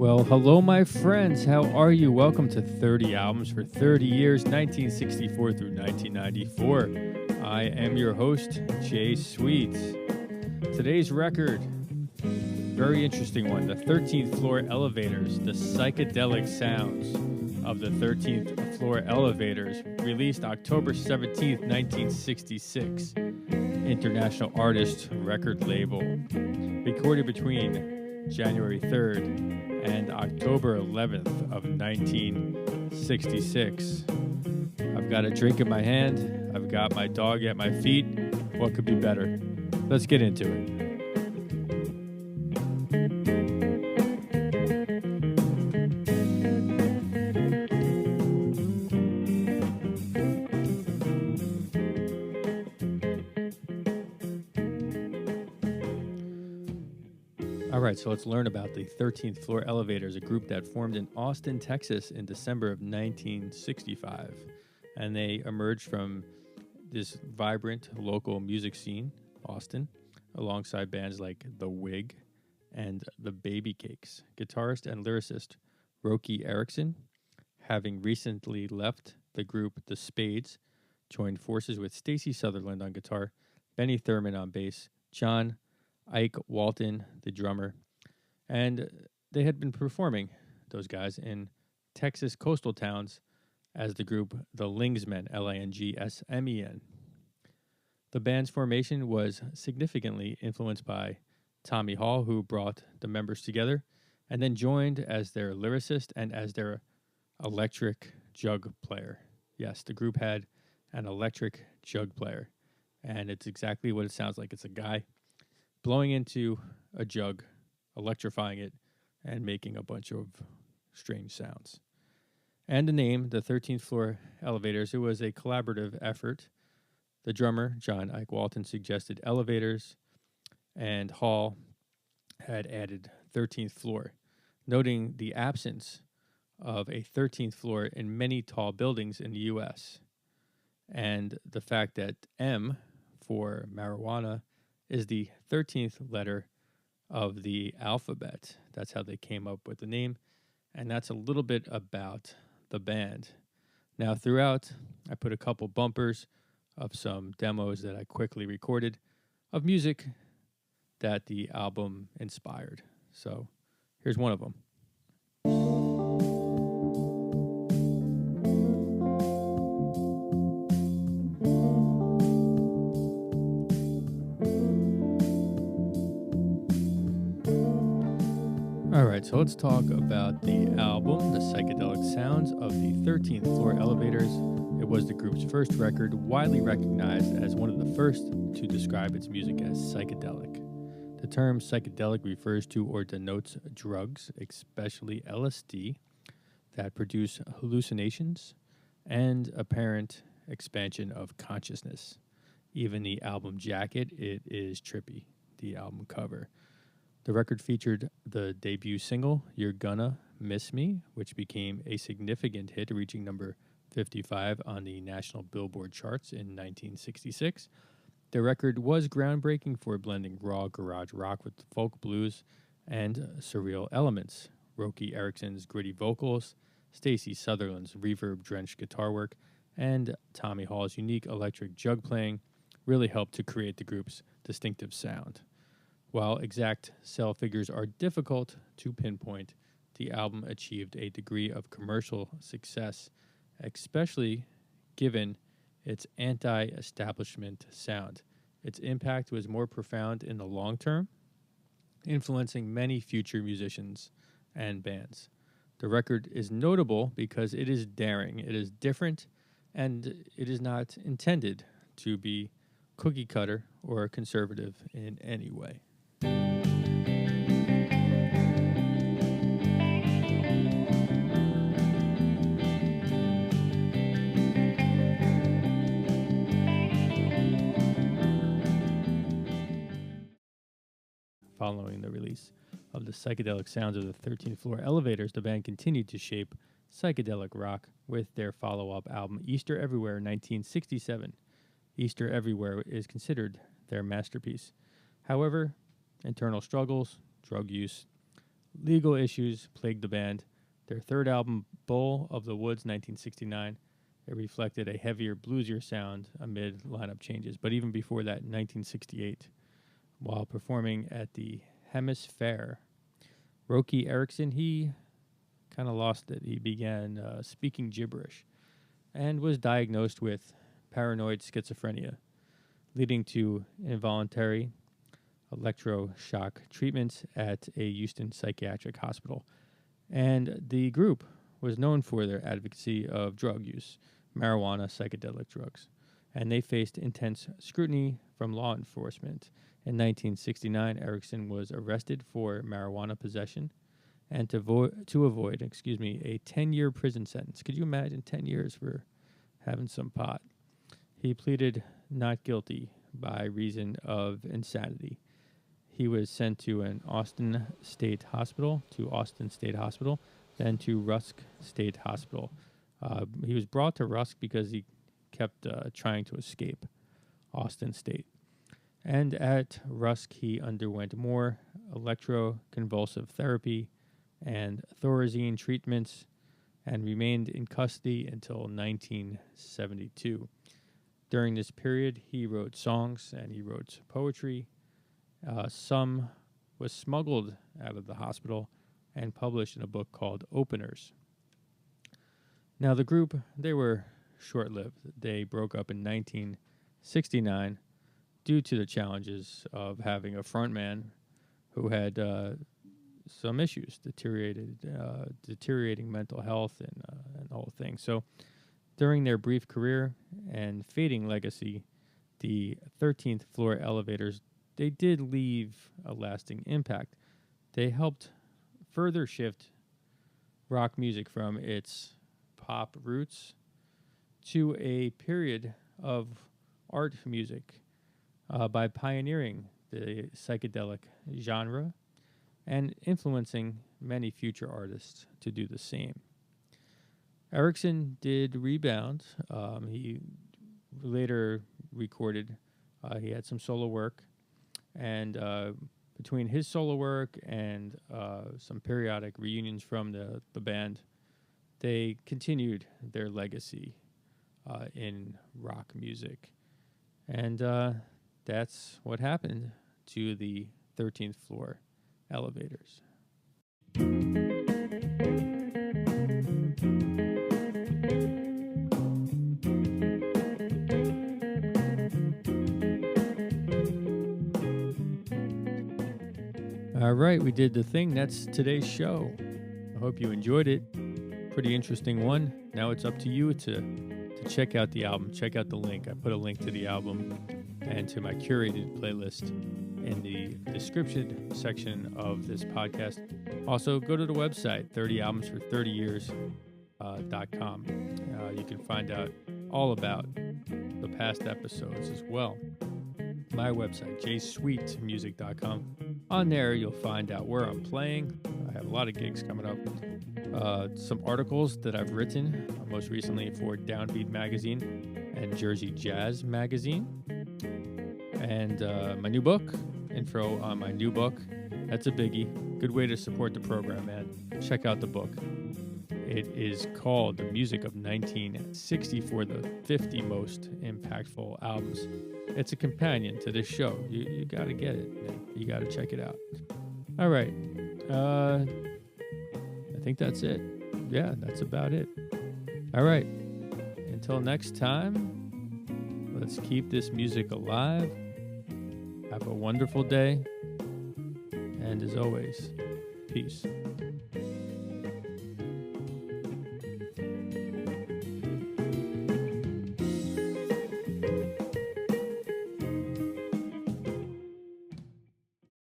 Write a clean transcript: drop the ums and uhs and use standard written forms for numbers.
Well, hello, my friends. How are you? Welcome to 30 Albums for 30 Years, 1964 through 1994. I am your host, Jay Sweet. Today's record, very interesting one. The 13th Floor Elevators, the Psychedelic Sounds of the 13th Floor Elevators, released October 17th, 1966. International Artist Record Label. Recorded between January 3rd and October 11th of 1966. I've got a drink in my hand. I've got my dog at my feet. What could be better? Let's get into it. All right, so let's learn about the 13th Floor Elevators, a group that formed in Austin, Texas in December of 1965. And they emerged from this vibrant local music scene, Austin, alongside bands like The Wig and The Baby Cakes. Guitarist and lyricist Roky Erickson, having recently left the group The Spades, joined forces with Stacy Sutherland on guitar, Benny Thurman on bass, John Ike Walton, the drummer, and they had been performing, those guys, in Texas coastal towns as the group The Lingsmen, Langsmen. The band's formation was significantly influenced by Tommy Hall, who brought the members together, and then joined as their lyricist and as their electric jug player. Yes, the group had an electric jug player, and it's exactly what it sounds like. It's a guy blowing into a jug, electrifying it, and making a bunch of strange sounds. And the name, the 13th Floor Elevators, it was a collaborative effort. The drummer, John Ike Walton, suggested elevators, and Hall had added 13th floor, noting the absence of a 13th floor in many tall buildings in the U.S., and the fact that M for marijuana is the 13th letter of the alphabet. That's how they came up with the name, and that's a little bit about the band. Now, throughout, I put a couple bumpers of some demos that I quickly recorded of music that the album inspired. So, here's one of them. All right, so let's talk about the album, The Psychedelic Sounds of the 13th Floor Elevators. It was the group's first record, widely recognized as one of the first to describe its music as psychedelic. The term psychedelic refers to or denotes drugs, especially LSD, that produce hallucinations and apparent expansion of consciousness. Even the album jacket, it is trippy, the album cover. The record featured the debut single, You're Gonna Miss Me, which became a significant hit, reaching number 55 on the national Billboard charts in 1966. The record was groundbreaking for blending raw garage rock with folk blues and surreal elements. Roky Erickson's gritty vocals, Stacy Sutherland's reverb-drenched guitar work, and Tommy Hall's unique electric jug playing really helped to create the group's distinctive sound. While exact sale figures are difficult to pinpoint, the album achieved a degree of commercial success, especially given its anti-establishment sound. Its impact was more profound in the long term, influencing many future musicians and bands. The record is notable because it is daring, it is different, and it is not intended to be cookie cutter or conservative in any way. Following the release of the Psychedelic Sounds of the 13th Floor Elevators, the band continued to shape psychedelic rock with their follow-up album Easter Everywhere in 1967. Easter Everywhere is considered their masterpiece. However, internal struggles, drug use, Legal issues plagued the band. Their third album, Bowl of the Woods, 1969, it reflected a heavier, bluesier sound amid lineup changes. But even before that, in 1968, while performing at the Hemisphere, Roky Erickson, he kind of lost it. He began speaking gibberish and was diagnosed with paranoid schizophrenia, leading to involuntary electroshock treatments at a Houston psychiatric hospital. And the group was known for their advocacy of drug use, marijuana, psychedelic drugs. And they faced intense scrutiny from law enforcement. In 1969, Erickson was arrested for marijuana possession and to avoid a 10-year prison sentence. Could you imagine 10 years for having some pot? He pleaded not guilty by reason of insanity. He was sent to Austin State Hospital, then to Rusk State Hospital. He was brought to Rusk because he kept trying to escape Austin State. And at Rusk, he underwent more electroconvulsive therapy and Thorazine treatments and remained in custody until 1972. During this period, he wrote songs and he wrote poetry. Some was smuggled out of the hospital and published in a book called Openers. Now, the group, they were short-lived. They broke up in 1969 due to the challenges of having a frontman who had some issues, deteriorating mental health and the whole thing. So during their brief career and fading legacy, the 13th Floor Elevators, they did leave a lasting impact. They helped further shift rock music from its pop roots to a period of art music by pioneering the psychedelic genre and influencing many future artists to do the same. Erickson did rebound. He later recorded, he had some solo work, and between his solo work and some periodic reunions from the band, they continued their legacy in rock music. And that's what happened to the 13th Floor Elevators. All right, we did the thing. That's today's show. I hope you enjoyed it. Pretty interesting one. Now it's up to you to check out the album. Check out the link. I put a link to the album and to my curated playlist in the description section of this podcast. Also, go to the website, 30albumsfor30years.com. You can find out all about the past episodes as well. My website, jsweetmusic.com. On there, you'll find out where I'm playing. I have a lot of gigs coming up. Some articles that I've written, most recently for Downbeat Magazine and Jersey Jazz Magazine. And my new book, info on my new book. That's a biggie. Good way to support the program, man. Check out the book. It is called The Music of 1964, the 50 Most Impactful Albums. It's a companion to this show. You got to get it, man. You got to check it out. All right. I think that's it. Yeah, that's about it. All right. Until next time, let's keep this music alive. Have a wonderful day. And as always, peace.